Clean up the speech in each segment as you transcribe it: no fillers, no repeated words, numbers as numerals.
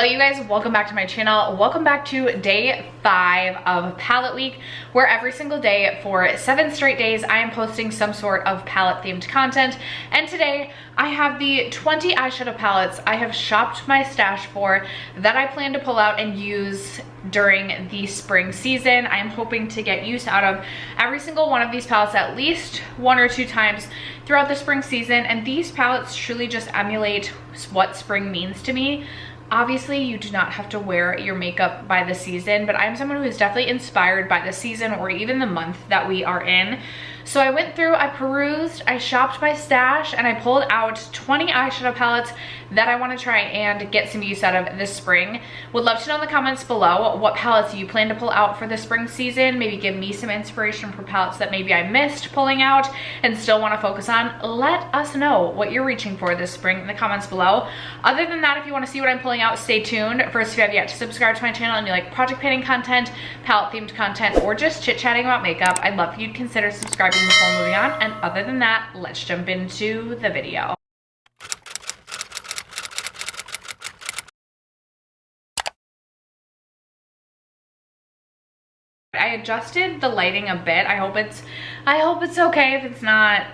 Hello you guys, welcome back to my channel. Welcome back to day 5 of palette week, where every single day for 7 straight days I am posting some sort of palette themed content. And today I have the 20 eyeshadow palettes I have shopped my stash for that I plan to pull out and use during the spring season. I am hoping to get use out of every single one of these palettes at least 1 or 2 times throughout the spring season, and these palettes truly just emulate what spring means to me. Obviously, you do not have to wear your makeup by the season, but I'm someone who is definitely inspired by the season or even the month that we are in. So I went through, I perused, I shopped my stash, and I pulled out 20 eyeshadow palettes that I want to try and get some use out of this spring. Would love to know in the comments below what palettes you plan to pull out for the spring season. Maybe give me some inspiration for palettes that maybe I missed pulling out and still want to focus on. Let us know what you're reaching for this spring in the comments below. Other than that, if you want to see what I'm pulling out, stay tuned. First, if you have yet to subscribe to my channel and you like project painting content, palette themed content, or just chit-chatting about makeup, I'd love for you to consider subscribing before moving on. And other than that, let's jump into the video. I adjusted the lighting a bit. I hope it's okay. If it's not,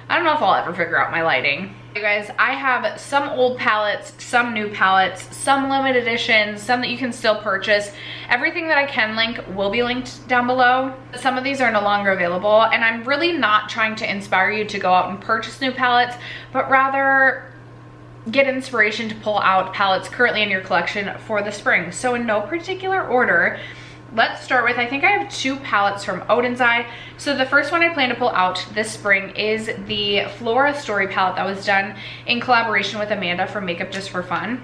I don't know if I'll ever figure out my lighting. You guys, I have some old palettes, some new palettes, some limited editions, some that you can still purchase. Everything that I can link will be linked down below. Some of these are no longer available, and I'm really not trying to inspire you to go out and purchase new palettes, but rather get inspiration to pull out palettes currently in your collection for the spring. So in no particular order, let's start with, I think I have 2 palettes from Oden's Eye. So the first one I plan to pull out this spring is the Flora Story palette that was done in collaboration with Amanda from Makeup Just for Fun.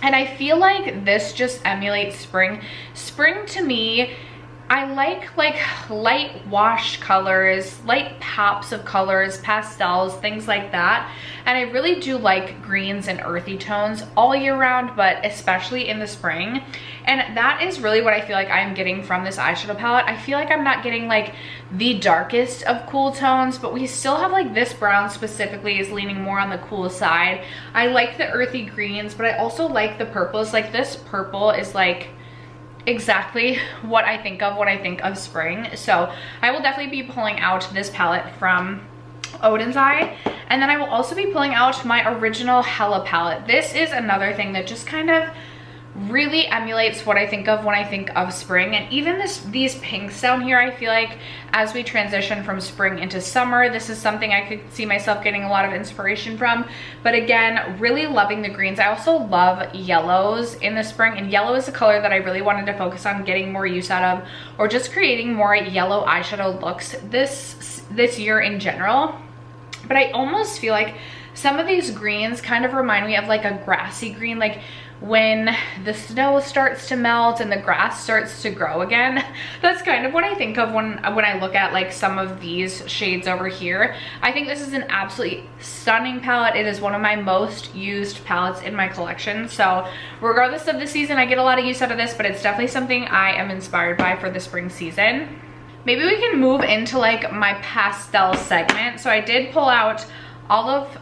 And I feel like this just emulates spring. Spring to me, I like light wash colors, light pops of colors, pastels, things like that. And I really do like greens and earthy tones all year round, but especially in the spring. And that is really what I feel like I'm getting from this eyeshadow palette. I feel like I'm not getting like the darkest of cool tones, but we still have like this brown specifically is leaning more on the cool side. I like the earthy greens, but I also like the purples. Like this purple is like exactly what I think of when I think of spring. So I will definitely be pulling out this palette from Oden's Eye, and then I will also be pulling out my original Hella palette. This is another thing that just kind of really emulates what I think of when I think of spring. And even these pinks down here, I feel like as we transition from spring into summer, this is something I could see myself getting a lot of inspiration from. But again, really loving the greens. I also love yellows in the spring, and yellow is a color that I really wanted to focus on getting more use out of, or just creating more yellow eyeshadow looks this year in general. But I almost feel like some of these greens kind of remind me of like a grassy green, like when the snow starts to melt and the grass starts to grow again. That's kind of what I think of when I look at like some of these shades over here. I think this is an absolutely stunning palette. It is one of my most used palettes in my collection. So regardless of the season, I get a lot of use out of this, but it's definitely something I am inspired by for the spring season. Maybe we can move into like my pastel segment. So I did pull out all of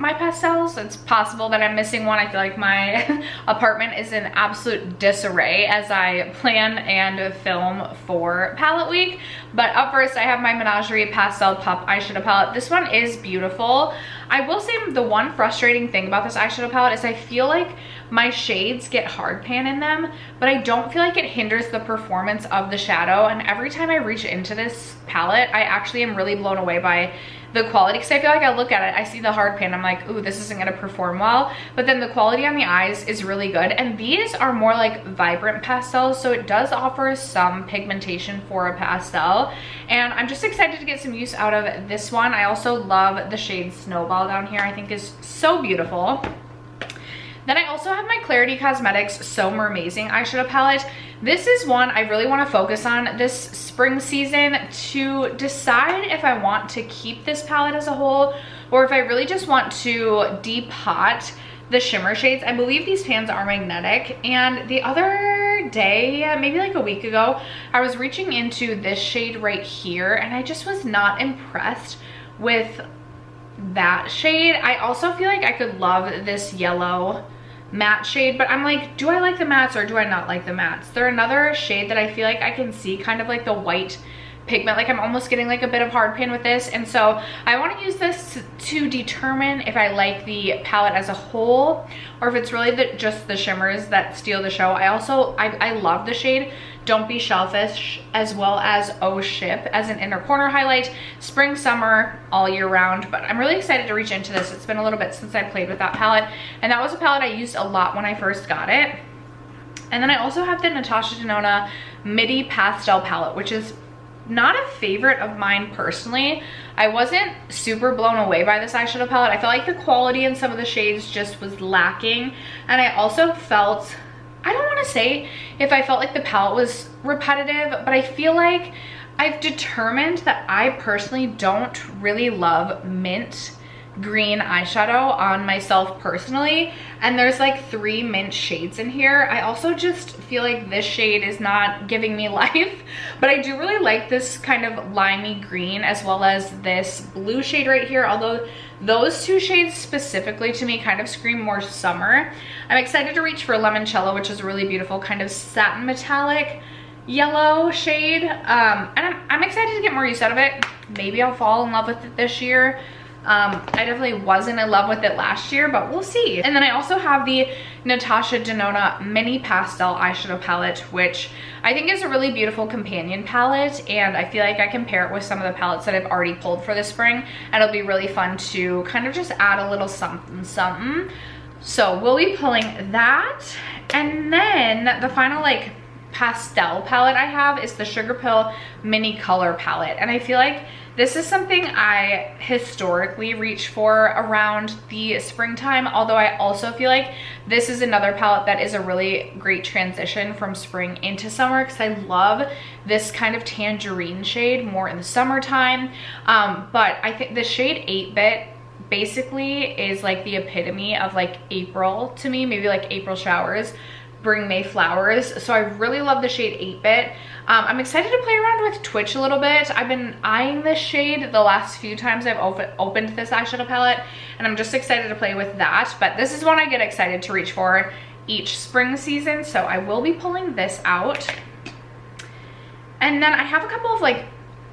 my pastels. It's possible that I'm missing one. I feel like my apartment is in absolute disarray as I plan and film for palette week. But up first, I have my Menagerie Pastel Pop eyeshadow palette. This one is beautiful. I will say the one frustrating thing about this eyeshadow palette is I feel like my shades get hard pan in them, but I don't feel like it hinders the performance of the shadow. And every time I reach into this palette, I actually am really blown away by the quality, because I feel like I look at it, I see the hard pan, I'm like, ooh, this isn't gonna perform well, but then the quality on the eyes is really good. And these are more like vibrant pastels, so it does offer some pigmentation for a pastel, and I'm just excited to get some use out of this one. I also love the shade Snowball down here. I think is so beautiful. Then I also have my Clarity Cosmetics So Mermazing eyeshadow palette. This is one I really want to focus on this spring season to decide if I want to keep this palette as a whole, or if I really just want to depot the shimmer shades. I believe these pans are magnetic, and the other day, maybe like a week ago, I was reaching into this shade right here, and I just was not impressed with that shade. I also feel like I could love this yellow matte shade, but I'm like, do I like the mattes or do I not like the mattes? They're another shade that I feel like I can see kind of like the white pigment, like I'm almost getting like a bit of hard pan with this, and so I want to use this to determine if I like the palette as a whole or if it's really just the shimmers that steal the show. I love the shade Don't Be Shellfish as well as Oh Ship as an inner corner highlight, spring, summer, all year round, but I'm really excited to reach into this. It's been a little bit since I played with that palette, and that was a palette I used a lot when I first got it. And then I also have the Natasha Denona Midi Pastel palette, which is not a favorite of mine personally. I wasn't super blown away by this eyeshadow palette. I felt like the quality in some of the shades just was lacking, and I also felt, I don't want to say if I felt like the palette was repetitive, but I feel like I've determined that I personally don't really love mint green eyeshadow on myself personally, and there's like 3 mint shades in here. I also just feel like this shade is not giving me life, but I do really like this kind of limey green as well as this blue shade right here, although those 2 shades specifically to me kind of scream more summer. I'm excited to reach for Limoncello, which is a really beautiful kind of satin metallic yellow shade, and I'm excited to get more use out of it. Maybe I'll fall in love with it this year. I definitely wasn't in love with it last year, but we'll see. And then I also have the Natasha Denona Mini Pastel eyeshadow palette, which I think is a really beautiful companion palette, and I feel like I can pair it with some of the palettes that I've already pulled for the spring, and it'll be really fun to kind of just add a little something something. So we'll be pulling that. And then the final like pastel palette I have is the Sugarpill Mini Color palette, and I feel like this is something I historically reach for around the springtime, although I also feel like this is another palette that is a really great transition from spring into summer, because I love this kind of tangerine shade more in the summertime. But I think the shade 8-Bit basically is like the epitome of like April to me, maybe like April showers bring May flowers. So I really love the shade 8-Bit. I'm excited to play around with Twitch a little bit. I've been eyeing this shade the last few times I've opened this eyeshadow palette, and I'm just excited to play with that. But this is one I get excited to reach for each spring season, so I will be pulling this out. And then I have a couple of like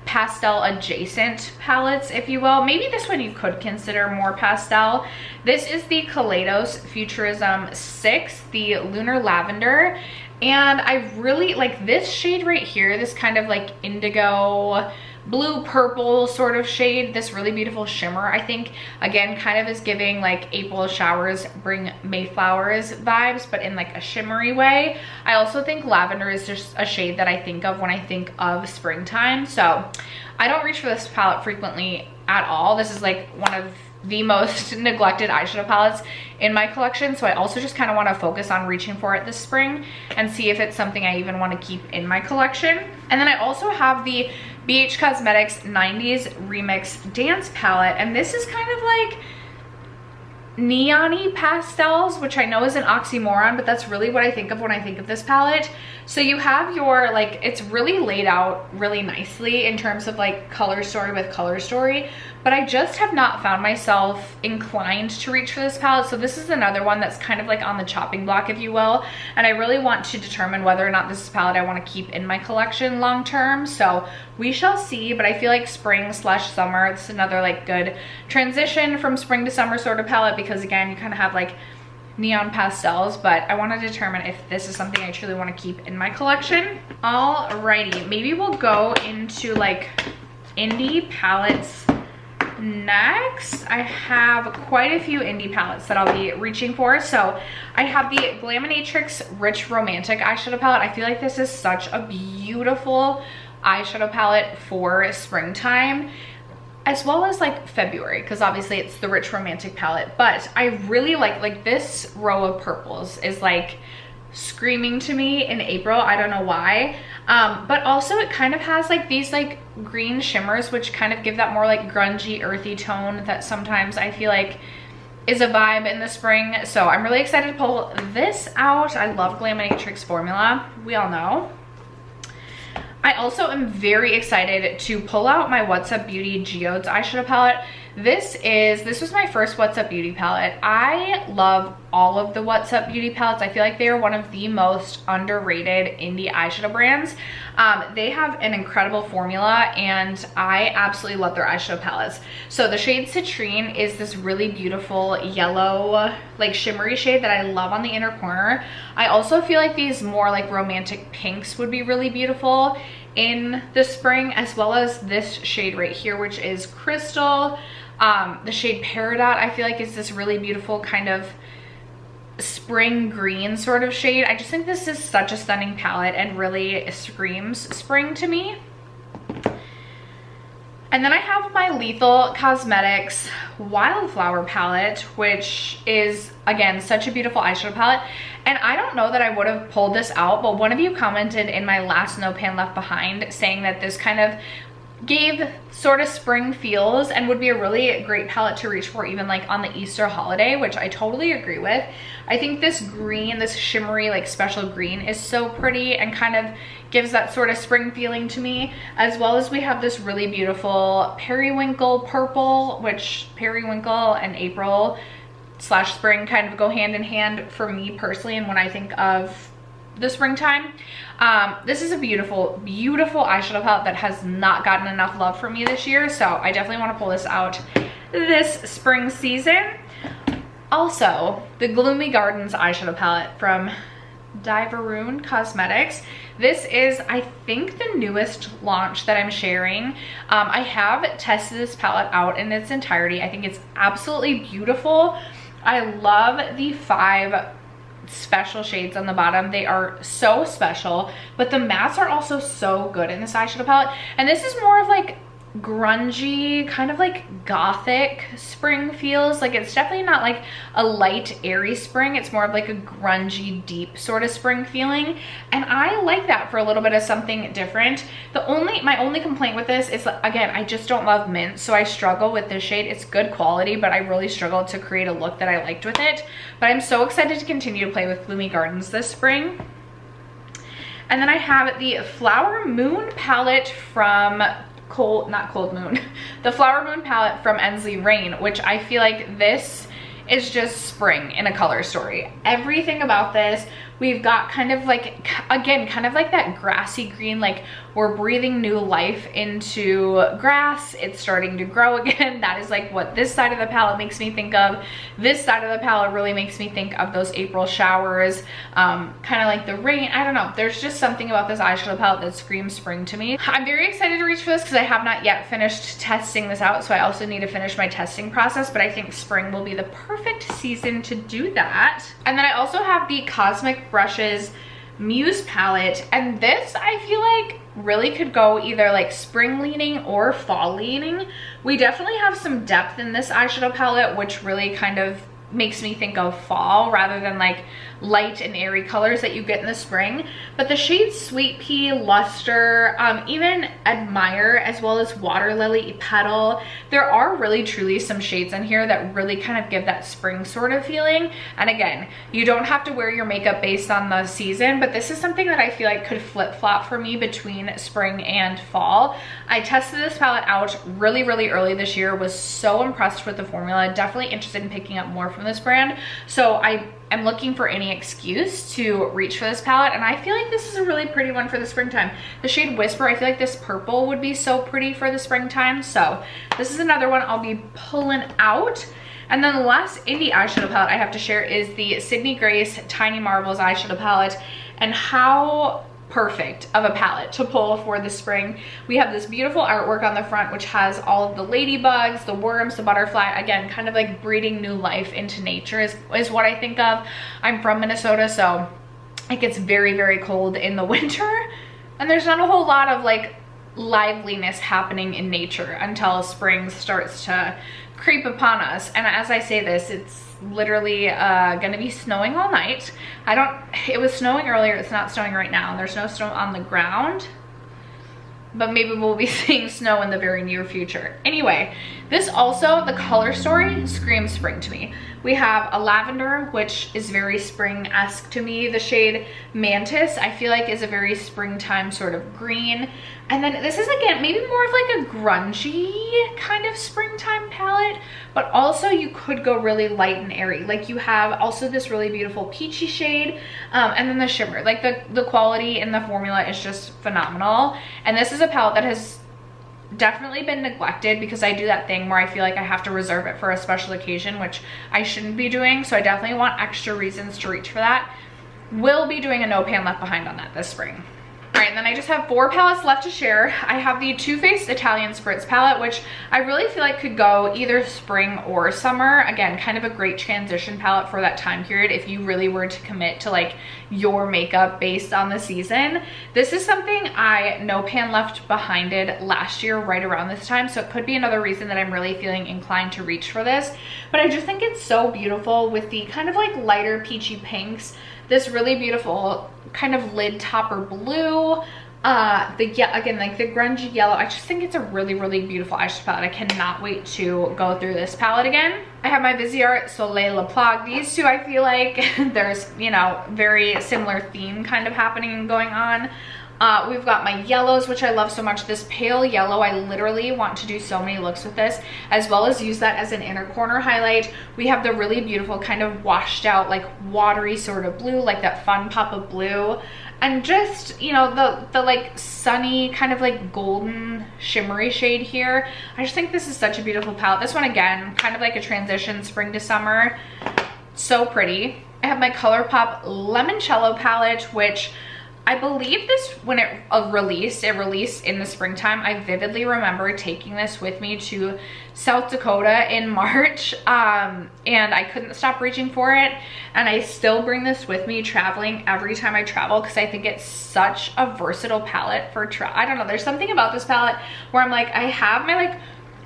pastel adjacent palettes, if you will. Maybe this one you could consider more pastel. This is the Kaleidos Futurism 6, the Lunar Lavender, and I really like this shade right here, this kind of like indigo blue purple sort of shade, this really beautiful shimmer. I think again kind of is giving like April showers bring Mayflowers vibes, but in like a shimmery way. I also think lavender is just a shade that I think of when I think of springtime, so I don't reach for this palette frequently at all. This is like one of the most neglected eyeshadow palettes in my collection, so I also just kind of want to focus on reaching for it this spring and see if it's something I even want to keep in my collection. And then I also have the BH Cosmetics 90s Remix Dance palette, and this is kind of like neon-y pastels, which I know is an oxymoron, but that's really what I think of when I think of this palette. So you have your like, it's really laid out really nicely in terms of like color story with color story, but I just have not found myself inclined to reach for this palette. So this is another one that's kind of like on the chopping block, if you will, and I really want to determine whether or not this is a palette I want to keep in my collection long term, so we shall see. But I feel like spring/summer, this is another like good transition from spring to summer sort of palette, because again you kind of have like neon pastels, but I want to determine if this is something I truly want to keep in my collection. Alrighty, maybe we'll go into like indie palettes next. I have quite a few indie palettes that I'll be reaching for. So I have the Glaminatrix Rich Romantic eyeshadow palette. I feel like this is such a beautiful eyeshadow palette for springtime, as well as like February, because obviously it's the Rich Romantic palette. But I really like this row of purples is like screaming to me in April. I don't know why. But also it kind of has like these like green shimmers, which kind of give that more like grungy, earthy tone that sometimes I feel like is a vibe in the spring. So I'm really excited to pull this out. I love Glaminatrix formula, we all know. I also am very excited to pull out my What's Up Beauty Geodes eyeshadow palette. This was my first What's Up Beauty palette. I love all of the What's Up Beauty palettes. I feel like they are one of the most underrated indie eyeshadow brands. They have an incredible formula and I absolutely love their eyeshadow palettes. So the shade Citrine is this really beautiful yellow, like shimmery shade that I love on the inner corner. I also feel like these more like romantic pinks would be really beautiful in the spring, as well as this shade right here, which is Crystal. The shade Peridot I feel like is this really beautiful kind of spring green sort of shade. I just think this is such a stunning palette and really screams spring to me. And then I have my Lethal Cosmetics Wildflower palette, which is, again, such a beautiful eyeshadow palette. And I don't know that I would have pulled this out, but one of you commented in my last No Pan Left Behind saying that this kind of gave sort of spring feels and would be a really great palette to reach for even like on the Easter holiday, which I totally agree with. I think this green, this shimmery like special green is so pretty and kind of gives that sort of spring feeling to me, as well as we have this really beautiful periwinkle purple, which periwinkle and April / spring kind of go hand in hand for me personally, and when I think of the springtime. This is a beautiful, beautiful eyeshadow palette that has not gotten enough love from me this year, so I definitely want to pull this out this spring season. Also, the Gloomy Gardens eyeshadow palette from Diveroon Cosmetics. This is, I think, the newest launch that I'm sharing. I have tested this palette out in its entirety. I think it's absolutely beautiful. I love the 5 special shades on the bottom. They are so special, but the mattes are also so good in this eyeshadow palette. And this is more of like grungy, kind of like gothic spring feels. Like it's definitely not like a light airy spring, it's more of like a grungy deep sort of spring feeling, and I like that for a little bit of something different. My only complaint with this is, again, I just don't love mint, so I struggle with this shade. It's good quality, but I really struggled to create a look that I liked with it. But I'm so excited to continue to play with Gloomy Gardens this spring. And then I have the Flower Moon palette from the Flower Moon palette from Ensley Rain, which I feel like this is just spring in a color story. Everything about this, we've got kind of like, again, kind of like that grassy green, like we're breathing new life into grass. It's starting to grow again. That is like what this side of the palette makes me think of. This side of the palette really makes me think of those April showers, kind of like the rain. I don't know. There's just something about this eyeshadow palette that screams spring to me. I'm very excited to reach for this because I have not yet finished testing this out, so I also need to finish my testing process, but I think spring will be the perfect season to do that. And then I also have the Cosmic Brushes Muse palette, and this I feel like really could go either like spring leaning or fall leaning. We definitely have some depth in this eyeshadow palette, which really kind of makes me think of fall rather than like light and airy colors that you get in the spring. But the shades Sweet Pea, Luster, even Admire, as well as Water Lily Petal, there are really truly some shades in here that really kind of give that spring sort of feeling. And again, you don't have to wear your makeup based on the season, but this is something that I feel like could flip-flop for me between spring and fall. I tested this palette out really early this year, was so impressed with the formula, definitely interested in picking up more from this brand. So I am looking for any excuse to reach for this palette, and I feel like this is a really pretty one for the springtime. The shade Whisper, I feel like this purple would be so pretty for the springtime, so this is another one I'll be pulling out. And then the last indie eyeshadow palette I have to share is the Sydney Grace Tiny Marvels eyeshadow palette, and how perfect of a palette to pull for the spring. We have this beautiful artwork on the front, which has all of the ladybugs, the worms, the butterfly, again, kind of like breathing new life into nature is what I think of. I'm from Minnesota, so it gets very cold in the winter, and there's not a whole lot of like liveliness happening in nature until spring starts to creep upon us. And as I say this, it's literally gonna be snowing all night. It was snowing earlier, it's not snowing right now, and there's no snow on the ground, but maybe we'll be seeing snow in the very near future. Anyway, this also, the color story screams spring to me. We have a lavender, which is very spring-esque to me. The shade Mantis, I feel like, is a very springtime sort of green. And then this is, again, maybe more of like a grungy kind of springtime palette, but also you could go really light and airy. Like you have also this really beautiful peachy shade, and then the shimmer. Like the quality in the formula is just phenomenal. And this is a palette that has definitely been neglected because I do that thing where I feel like I have to reserve it for a special occasion, which I shouldn't be doing. So I definitely want extra reasons to reach for that. Will be doing a no pan left behind on that this spring. All right, and then I just have 4 palettes left to share. I have the Too Faced Italian Spritz palette, which I really feel like could go either spring or summer. Again, kind of a great transition palette for that time period if you really were to commit to like your makeup based on the season. This is something I no pan left behinded last year right around this time, so it could be another reason that I'm really feeling inclined to reach for this. But I just think it's so beautiful with the kind of like lighter peachy pinks, this really beautiful kind of lid topper blue, again, like the grungy yellow. I just think it's a really, really beautiful eyeshadow palette. I cannot wait to go through this palette again. I have my Viseart Soleil Le Plag. These two, I feel like there's, you know, very similar theme kind of happening and going on. We've got my yellows, which I love so much. This pale yellow, I literally want to do so many looks with this, as well as use that as an inner corner highlight. We have the really beautiful kind of washed out, like watery sort of blue, like that fun pop of blue. And just, you know, the like sunny kind of like golden shimmery shade here. I just think this is such a beautiful palette. This one, again, kind of like a transition spring to summer. So pretty. I have my Colourpop Limoncello palette, which I believe this, when it released in the springtime. I vividly remember taking this with me to South Dakota in March, and I couldn't stop reaching for it. And I still bring this with me traveling every time I travel because I think it's such a versatile palette for I don't know, there's something about this palette where I'm like, I have my like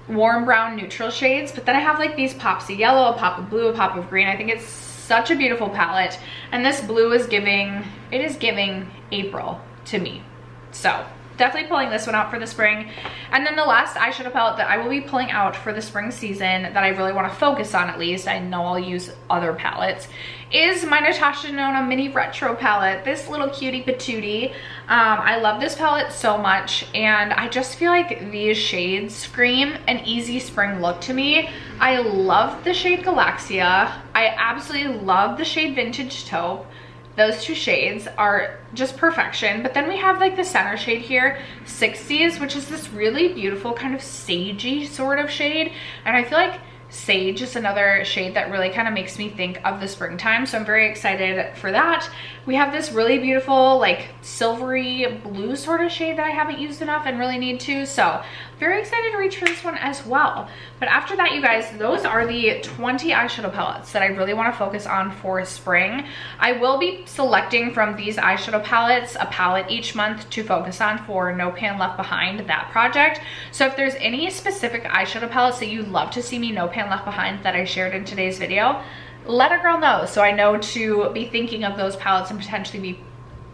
warm brown neutral shades, but then I have like these pops of yellow, a pop of blue, a pop of green. I think it's such a beautiful palette, and this blue is giving, it is giving April to me. So definitely pulling this one out for the spring. And then the last eyeshadow palette that I will be pulling out for the spring season that I really want to focus on, at least, I know I'll use other palettes, is my Natasha Denona Mini Retro palette. This little cutie patootie. I love this palette so much, and I just feel like these shades scream an easy spring look to me. I love the shade Galaxia. I absolutely love the shade Vintage Taupe. Those two shades are just perfection. But then we have like the center shade here, 60s, which is this really beautiful kind of sagey sort of shade. And I feel like sage is another shade that really kind of makes me think of the springtime, so I'm very excited for that. We have this really beautiful like silvery blue sort of shade that I haven't used enough and really need to, so very excited to reach for this one as well. But after that, you guys, those are the 20 eyeshadow palettes that I really want to focus on for spring. I will be selecting from these eyeshadow palettes a palette each month to focus on for No Pan Left Behind, that project. So if there's any specific eyeshadow palettes that you'd love to see me No Pan Left Behind that I shared in today's video, let a girl know so I know to be thinking of those palettes and potentially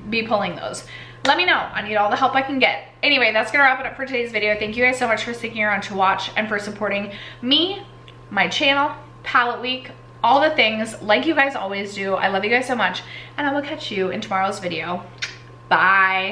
be pulling those. Let me know. I need all the help I can get. Anyway, that's gonna wrap it up for today's video. Thank you guys so much for sticking around to watch and for supporting me, my channel, Palette Week, all the things like you guys always do. I love you guys so much, and I will catch you in tomorrow's video. Bye.